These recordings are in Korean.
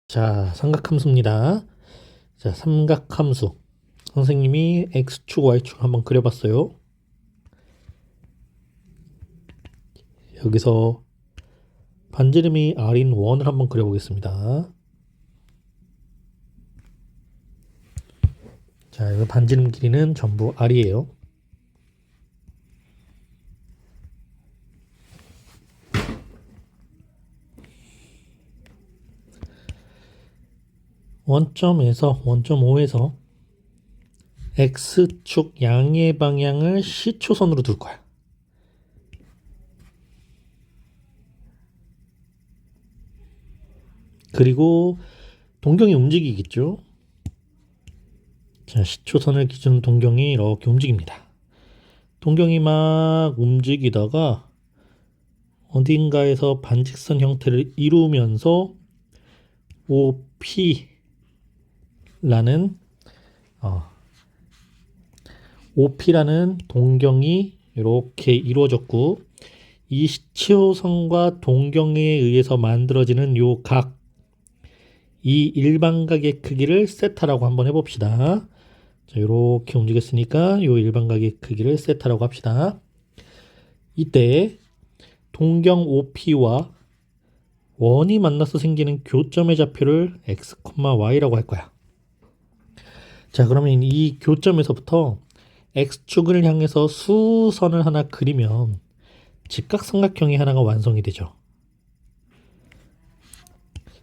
자, 삼각함수입니다. 자, 삼각함수. 선생님이 X축, Y축 한번 그려봤어요. 여기서 반지름이 R인 원을 한번 그려보겠습니다. 자, 이 반지름 길이는 전부 R이에요. 원점에서 원점 O에서 X축 양의 방향을 C초선으로 둘 거야. 그리고 동경이 움직이겠죠. 자, C초선을 기준 동경이 이렇게 움직입니다. 동경이 막 움직이다가 어딘가에서 반직선 형태를 이루면서 OP라는 동경이 이렇게 이루어졌고, 이 시초선과 동경에 의해서 만들어지는 요 각, 이 일반각의 크기를 세타라고 한번 해봅시다. 자, 이렇게 움직였으니까 요 일반각의 크기를 세타라고 합시다. 이때 동경 OP와 원이 만나서 생기는 교점의 좌표를 x, y라고 할 거야. 자, 그러면 이 교점에서부터 x축을 향해서 수선을 하나 그리면 직각삼각형이 하나가 완성이 되죠.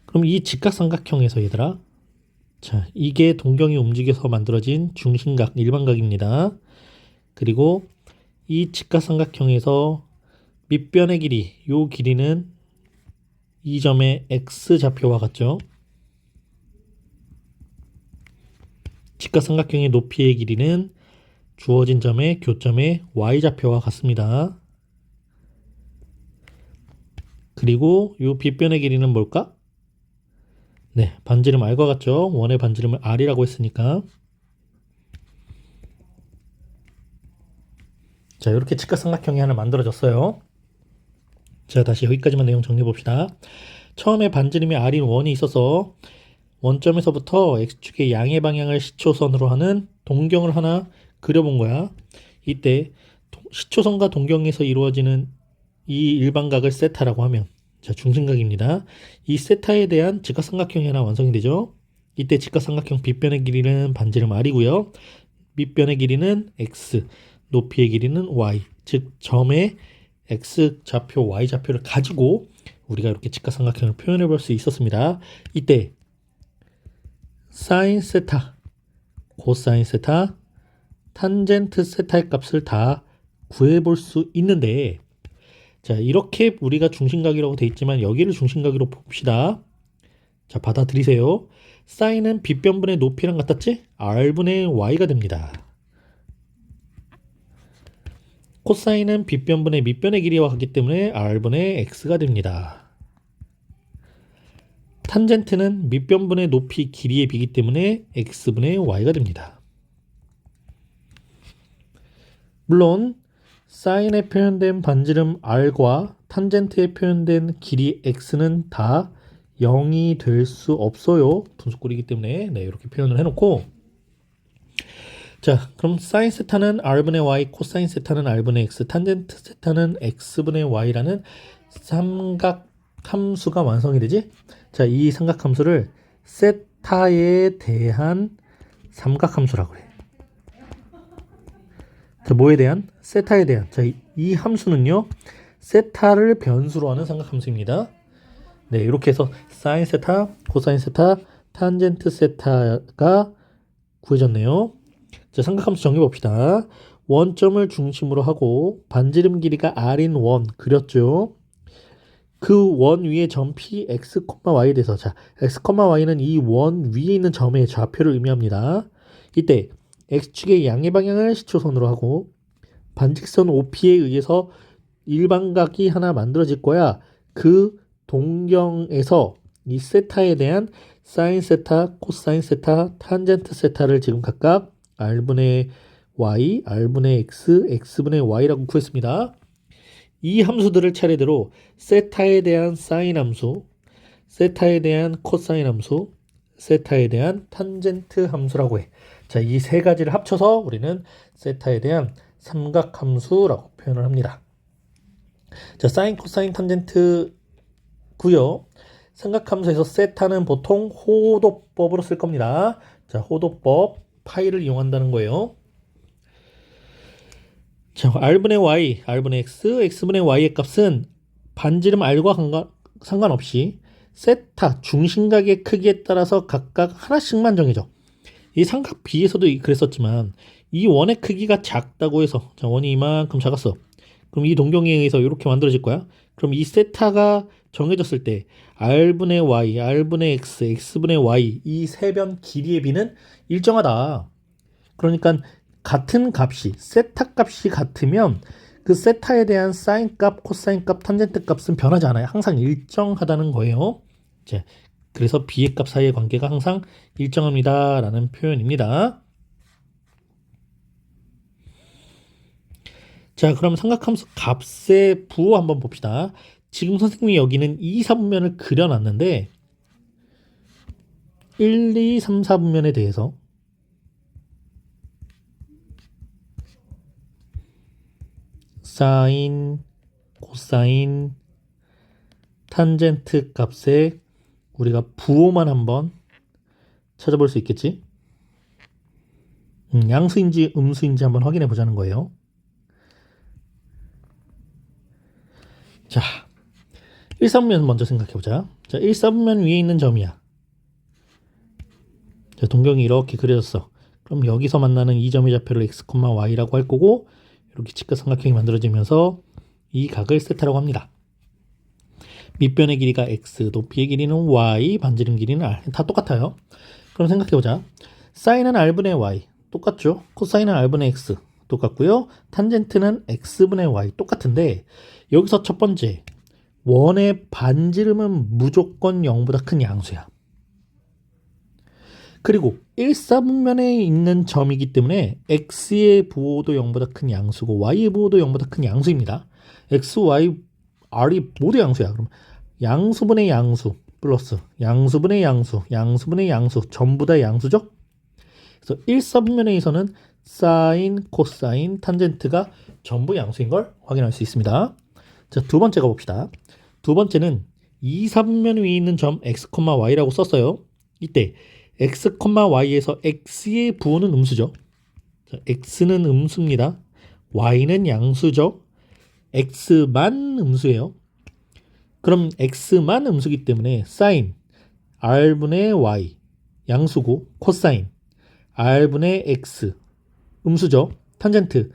그럼 이 직각삼각형에서 얘들아, 자, 이게 동경이 움직여서 만들어진 중심각, 일반각입니다. 그리고 이 직각삼각형에서 밑변의 길이, 요 길이는 이 점의 x좌표와 같죠. 직각삼각형의 높이의 길이는 주어진 점의 교점의 y좌표와 같습니다. 그리고 이 빗변의 길이는 뭘까? 네, 반지름 r과 같죠. 원의 반지름을 r이라고 했으니까. 자, 이렇게 직각삼각형이 하나 만들어졌어요. 자, 다시 여기까지만 내용 정리해 봅시다. 처음에 반지름이 r인 원이 있어서 원점에서부터 x축의 양의 방향을 시초선으로 하는 동경을 하나 그려본 거야. 이때 시초선과 동경에서 이루어지는 이 일반각을 세타라고 하면, 자, 중심각입니다. 이 세타에 대한 직각삼각형이 하나 완성이 되죠. 이때 직각삼각형 빗변의 길이는 반지름 r이고요. 밑변의 길이는 x, 높이의 길이는 y, 즉 점의 x 좌표, y 좌표를 가지고 우리가 이렇게 직각삼각형을 표현해 볼 수 있었습니다. 이때 사인 세타, 코사인 세타, 탄젠트 세타의 값을 다 구해볼 수 있는데, 자, 이렇게 우리가 중심각이라고 돼 있지만 여기를 중심각으로 봅시다. 자, 받아들이세요. 사인은 빗변분의 높이랑 같았지? r분의 y가 됩니다. 코사인은 빗변분의 밑변의 길이와 같기 때문에 r분의 x가 됩니다. 탄젠트는 밑변분의 높이 길이의 비기 때문에 x분의 y가 됩니다. 물론 사인에 표현된 반지름 r과 탄젠트에 표현된 길이 x는 다 0이 될 수 없어요. 분수꼴이기 때문에. 네, 이렇게 표현을 해놓고, 자, 그럼 사인 세타는 r분의 y, 코사인 세타는 r분의 x, 탄젠트 세타는 x분의 y라는 삼각함수가 완성이 되지? 자, 이 삼각함수를 세타에 대한 삼각함수라고 해. 자, 뭐에 대한? 세타에 대한. 자, 이 함수는요, 세타를 변수로 하는 삼각함수입니다. 네, 이렇게 해서 사인 세타, 코사인 세타, 탄젠트 세타가 구해졌네요. 자, 삼각함수 정해봅시다. 원점을 중심으로 하고 반지름 길이가 r인 원 그렸죠. 그 원 위에 점 P, X, Y에 대해서, 자, X, Y는 이 원 위에 있는 점의 좌표를 의미합니다. 이때 X축의 양의 방향을 시초선으로 하고 반직선 OP에 의해서 일반각이 하나 만들어질 거야. 그 동경에서 이 세타에 대한 사인 세타, 코사인 세타, 탄젠트 세타를 지금 각각 r분의 y, r분의 x, x분의 y라고 구했습니다. 이 함수들을 차례대로 세타에 대한 사인 함수, 세타에 대한 코사인 함수, 세타에 대한 탄젠트 함수라고 해. 자, 이 세 가지를 합쳐서 우리는 세타에 대한 삼각함수라고 표현을 합니다. 자, 사인, 코사인, 탄젠트고요. 삼각함수에서 세타는 보통 호도법으로 쓸 겁니다. 자, 호도법, 파이를 이용한다는 거예요. 자, r분의 y, r분의 x, x분의 y의 값은 반지름 r과 상관없이 세타, 중심각의 크기에 따라서 각각 하나씩만 정해져. 이 삼각 B에서도 그랬었지만 이 원의 크기가 작다고 해서, 자, 원이 이만큼 작았어. 그럼 이 동경에 의해서 이렇게 만들어질 거야. 그럼 이 세타가 정해졌을 때 r분의 y, r분의 x, x분의 y 이 세 변 길이의 비는 일정하다. 그러니까 같은 값이, 세타 값이 같으면 그 세타에 대한 사인 값, 코사인 값, 탄젠트 값은 변하지 않아요. 항상 일정하다는 거예요. 자, 그래서 B의 값 사이의 관계가 항상 일정합니다 라는 표현입니다. 자, 그럼 삼각함수 값의 부호 한번 봅시다. 지금 선생님이 여기는 2, 4분면을 그려놨는데 1, 2, 3, 4분면에 대해서 사인, 코사인, 탄젠트 값에 우리가 부호만 한번 찾아볼 수 있겠지? 양수인지 음수인지 한번 확인해 보자는 거예요. 자, 1, 4분면 먼저 생각해 보자. 자, 1, 4분면 위에 있는 점이야. 자, 동경이 이렇게 그려졌어. 그럼 여기서 만나는 이 점의 좌표를 x, y라고 할 거고 이렇게 직각삼각형이 만들어지면서 이 각을 세타라고 합니다. 밑변의 길이가 x, 높이의 길이는 y, 반지름 길이는 r. 다 똑같아요. 그럼 생각해보자. 사인은 r분의 y 똑같죠. 코사인은 r분의 x 똑같고요. 탄젠트는 x분의 y 똑같은데 여기서 첫 번째 원의 반지름은 무조건 0보다 큰 양수야. 그리고 1, 4분면에 있는 점이기 때문에 x의 부호도 0보다 큰 양수고 y의 부호도 0보다 큰 양수입니다. x, y, r이 모두 양수야. 그럼 양수분의 양수 플러스 양수분의 양수, 양수분의 양수 전부 다 양수죠? 그래서 1, 4분면에서는 사인, 코사인, 탄젠트가 전부 양수인 걸 확인할 수 있습니다. 자, 두 번째 가봅시다. 두 번째는 2, 4분면 위에 있는 점 x, y라고 썼어요. 이때 x, y에서 x의 부호는 음수죠. 자, x는 음수입니다. y는 양수죠. x만 음수예요. 그럼 x만 음수기 때문에 사인 r분의 y 양수고 코사인 r분의 x 음수죠. 탄젠트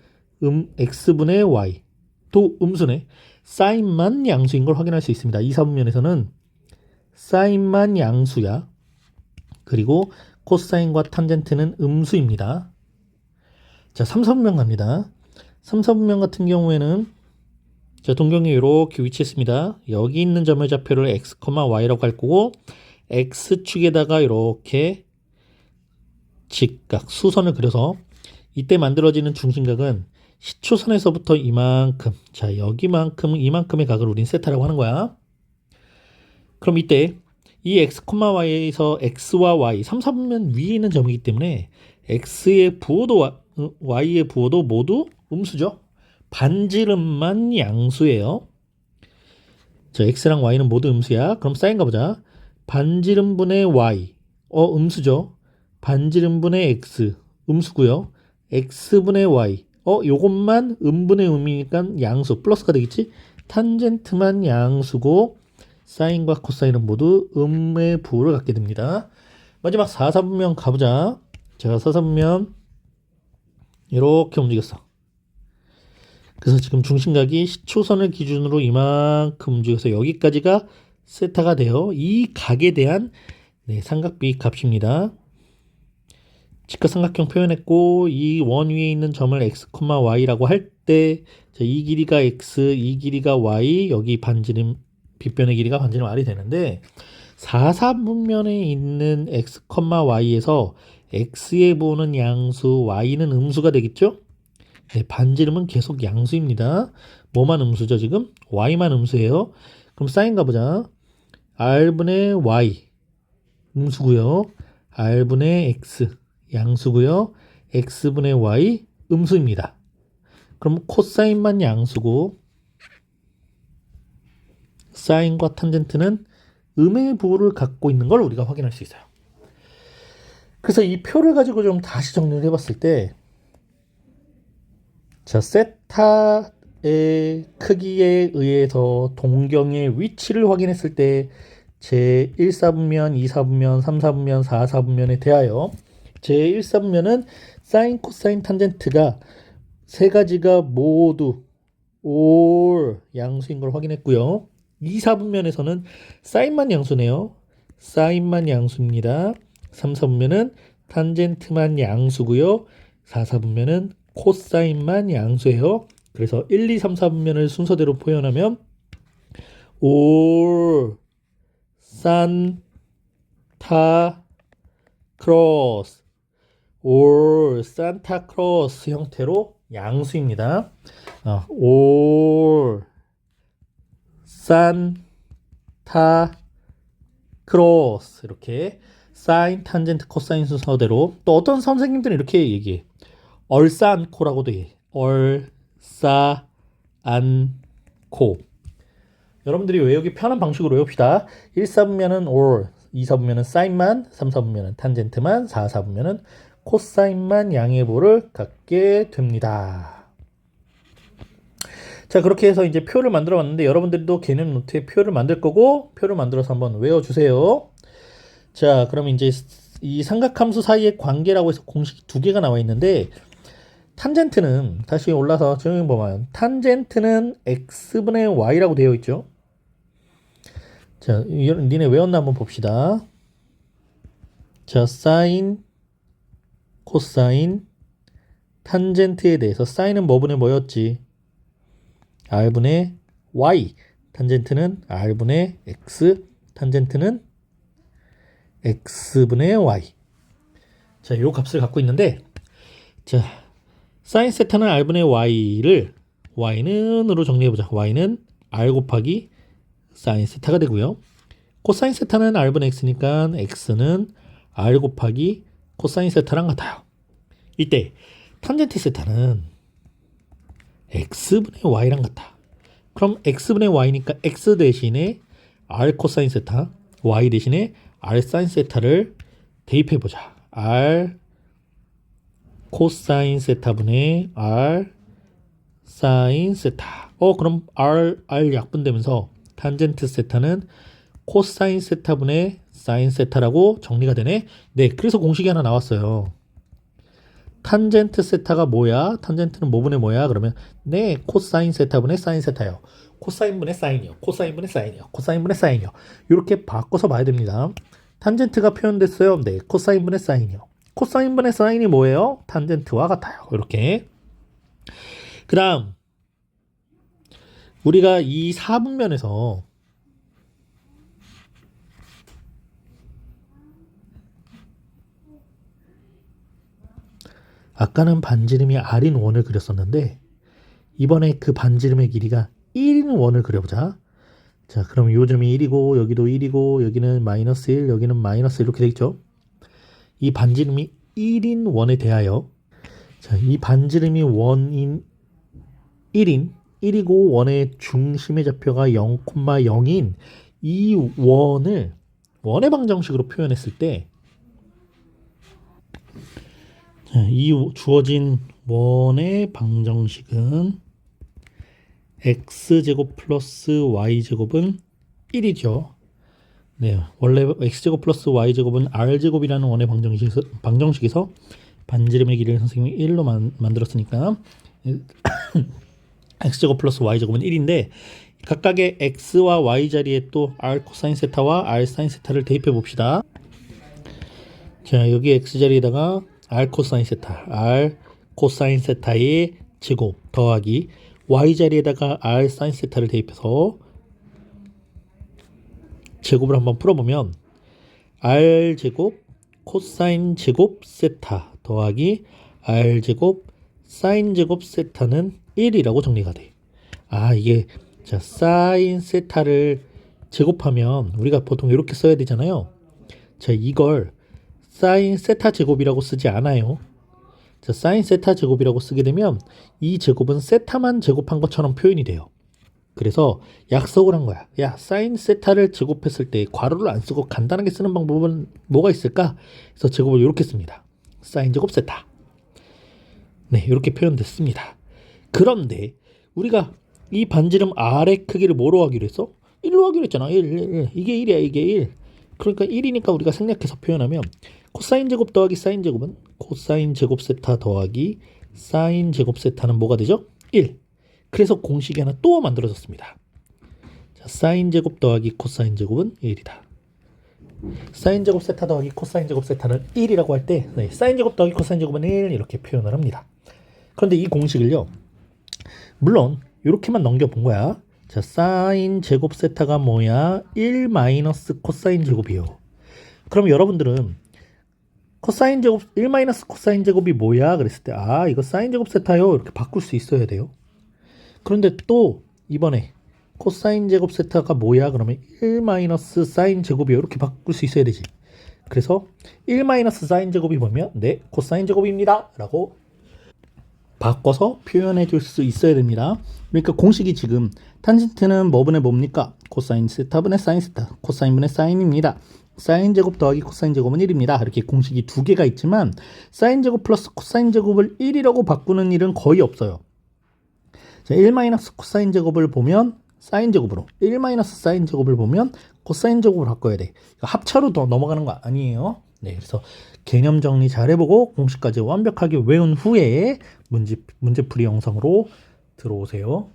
x분의 y 도 음수네. 사인만 양수인 걸 확인할 수 있습니다. 2, 4분면에서는 사인만 양수야. 그리고 코사인과 탄젠트는 음수입니다. 자, 3, 4분면 갑니다. 3, 4분면 같은 경우에는 자, 동경이 이렇게 위치했습니다. 여기 있는 점의 좌표를 x, y라고 할 거고 x축에다가 이렇게 직각, 수선을 그려서 이때 만들어지는 중심각은 시초선에서부터 이만큼, 자, 여기만큼, 이만큼의 각을 우린 세타라고 하는 거야. 그럼 이때 이 x, y에서 x와 y, 3, 4분면 위에 있는 점이기 때문에 x의 부호도 y의 부호도 모두 음수죠. 반지름만 양수예요. 자, x랑 y는 모두 음수야. 그럼 사인 가보자. 반지름분의 y, 음수죠. 반지름분의 x, 음수고요. x분의 y, 요것만 음분의 음이니까 양수, 플러스가 되겠지? 탄젠트만 양수고 사인과 코사인은 모두 음의 부호를 갖게 됩니다. 마지막 4, 4분면 가보자. 자, 4, 4분면 이렇게 움직였어. 그래서 지금 중심각이 시초선을 기준으로 이만큼 움직여서 여기까지가 세타가 돼요. 이 각에 대한 삼각비 값입니다. 직각삼각형 표현했고 이 원 위에 있는 점을 x, y라고 할 때 이 길이가 x, 이 길이가 y, 여기 반지름 빗변의 길이가 반지름 r이 되는데 4, 4분면에 있는 x, y에서 x의 부호는 양수, y는 음수가 되겠죠? 네, 반지름은 계속 양수입니다. 뭐만 음수죠 지금? y만 음수예요. 그럼 사인 가보자. r분의 y 음수고요. r분의 x 양수고요. x분의 y 음수입니다. 그럼 코사인만 양수고 사인과 탄젠트는 음의 부호를 갖고 있는 걸 우리가 확인할 수 있어요. 그래서 이 표를 가지고 좀 다시 정리를 해봤을 때, 자, 세타의 크기에 의해서 동경의 위치를 확인했을 때 제1사분면, 2사분면, 3사분면, 4사분면에 대하여 제1사분면은 사인, 코사인, 탄젠트가 세 가지가 모두 all 양수인 걸 확인했고요. 2사분면에서는 사인만 양수네요. 사인만 양수입니다. 3사분면은 탄젠트만 양수고요. 4사분면은 코사인만 양수예요. 그래서 1, 2, 3, 4분면을 순서대로 표현하면 all 산타 크로스 all 산타 크로스 형태로 양수입니다. all 산타 크로스 이렇게 사인, 탄젠트, 코사인 순서대로. 또 어떤 선생님들은 이렇게 얘기해. 얼싸안코라고도 해. 얼싸안코. 여러분들이 외우기 편한 방식으로 외웁시다. 1사분면은 all, 2사분면은 사인만, 3사분면은 탄젠트만, 4사분면은 코사인만 양의보를 갖게 됩니다. 자, 그렇게 해서 이제 표를 만들어 봤는데 여러분들도 개념 노트에 표를 만들 거고 표를 만들어서 한번 외워주세요. 자, 그럼 이제 이 삼각함수 사이의 관계라고 해서 공식이 두 개가 나와 있는데 탄젠트는 다시 올라서 조용히 보면 탄젠트는 x분의 y라고 되어 있죠. 자, 니네 외웠나 한번 봅시다. 자, 사인, 코사인, 탄젠트에 대해서 사인은 뭐분의 뭐였지? r분의 y, 탄젠트는 r분의 x, 탄젠트는 x분의 y. 자, 요 값을 갖고 있는데, 자, 사인 세타는 r분의 y를 y는으로 정리해보자. y는 r 곱하기 사인 세타가 되고요. 코사인 세타는 r분의 x니까 x는 r 곱하기 코사인 세타랑 같아요. 이때 탄젠트 세타는 x분의 y랑 같아. 그럼 x분의 y니까 x 대신에 r 코사인 세타, y 대신에 r 사인 세타를 대입해보자. r 코사인 세타분의 r 사인 세타. 그럼 r 약분되면서 탄젠트 세타는 코사인 세타분의 사인 세타라고 정리가 되네. 네, 그래서 공식이 하나 나왔어요. 탄젠트 세타가 뭐야? 탄젠트는 뭐분의 뭐야? 그러면 네, 코사인 세타분의 사인 세타요. 코사인분의 사인이요. 코사인분의 사인이요. 코사인분의 사인이요. 이렇게 바꿔서 봐야 됩니다. 탄젠트가 표현됐어요. 네, 코사인분의 사인이요. 코사인분의 사인이 뭐예요? 탄젠트와 같아요. 이렇게. 그 다음 우리가 이 4분면에서 아까는 반지름이 r인 원을 그렸었는데 이번에 그 반지름의 길이가 1인 원을 그려보자. 자, 그럼 이 점이 1이고 여기도 1이고 여기는 마이너스 1, 여기는 마이너스 이렇게 되겠죠. 이 반지름이 1인 원에 대하여 자, 이 반지름이 원인 1인 1이고 원의 중심의 좌표가 0,0인 이 원을 원의 방정식으로 표현했을 때 자, 이 주어진 원의 방정식은 x제곱 플러스 y제곱은 1이죠. 네, 원래 x제곱 플러스 y제곱은 r제곱이라는 원의 방정식에서 반지름의 길이를 선생님이 1로 만들었으니까 x제곱 플러스 y제곱은 1인데 각각의 x와 y 자리에 또 r 코사인 세타와 r 사인 세타를 대입해 봅시다. 자, 여기 x 자리에다가 r 코사인 세타, r 코사인 세타의 제곱 더하기 y 자리에다가 r 사인 세타를 대입해서 제곱을 한번 풀어보면 r 제곱 코사인 제곱 세타 더하기 r 제곱 사인 제곱 세타는 1이라고 정리가 돼. 이게 자 사인 세타를 제곱하면 우리가 보통 이렇게 써야 되잖아요. 자, 이걸 사인 세타 제곱이라고 쓰지 않아요. 자, 사인 세타 제곱이라고 쓰게 되면 이 제곱은 세타만 제곱한 것처럼 표현이 돼요. 그래서 약속을 한 거야. 야, 사인 세타를 제곱했을 때 괄호를 안 쓰고 간단하게 쓰는 방법은 뭐가 있을까? 그래서 제곱을 이렇게 씁니다. 사인 제곱 세타. 네, 이렇게 표현됐습니다. 그런데 우리가 이 반지름 R의 크기를 뭐로 하기로 했어? 1로 하기로 했잖아. 1. 이게 1이야, 이게 1. 그러니까 1이니까 우리가 생략해서 표현하면 코사인 제곱 더하기 사인 제곱은 코사인 제곱 세타 더하기 사인 제곱 세타는 뭐가 되죠? 1. 그래서 공식이 하나 또 만들어졌습니다. 자, 사인 제곱 더하기 코사인 제곱은 1이다. 사인 제곱 세타 더하기 코사인 제곱 세타는 1이라고 할 때 사인 제곱 더하기 코사인 제곱은 1 이렇게 표현을 합니다. 그런데 이 공식을요, 물론 이렇게만 넘겨본 거야. 자, 사인 제곱 세타가 뭐야? 1 마이너스 코사인 제곱이요. 그럼 여러분들은 코사인 제곱 1 마이너스 코사인 제곱이 뭐야? 그랬을 때 아, 이거 사인 제곱 세타요. 이렇게 바꿀 수 있어야 돼요. 그런데 또 이번에 코사인 제곱 세타가 뭐야? 그러면 1 마이너스 사인 제곱이요. 이렇게 바꿀 수 있어야 되지. 그래서 1 마이너스 사인 제곱이 보면 네, 코사인 제곱입니다. 라고 바꿔서 표현해 줄 수 있어야 됩니다. 그러니까 공식이 지금 탄젠트는 뭐분의 뭡니까? 코사인 세타분의 사인 세타, 코사인분의 사인입니다. 사인 제곱 더하기 코사인 제곱은 1입니다. 이렇게 공식이 두 개가 있지만 사인 제곱 플러스 코사인 제곱을 1이라고 바꾸는 일은 거의 없어요. 자, 1 마이너스 코사인 제곱을 보면 사인 제곱으로, 1 마이너스 사인 제곱을 보면 코사인 제곱으로 바꿔야 돼. 합차로 더 넘어가는 거 아니에요. 네, 그래서 개념 정리 잘 해보고 공식까지 완벽하게 외운 후에 문제풀이 영상으로 들어오세요.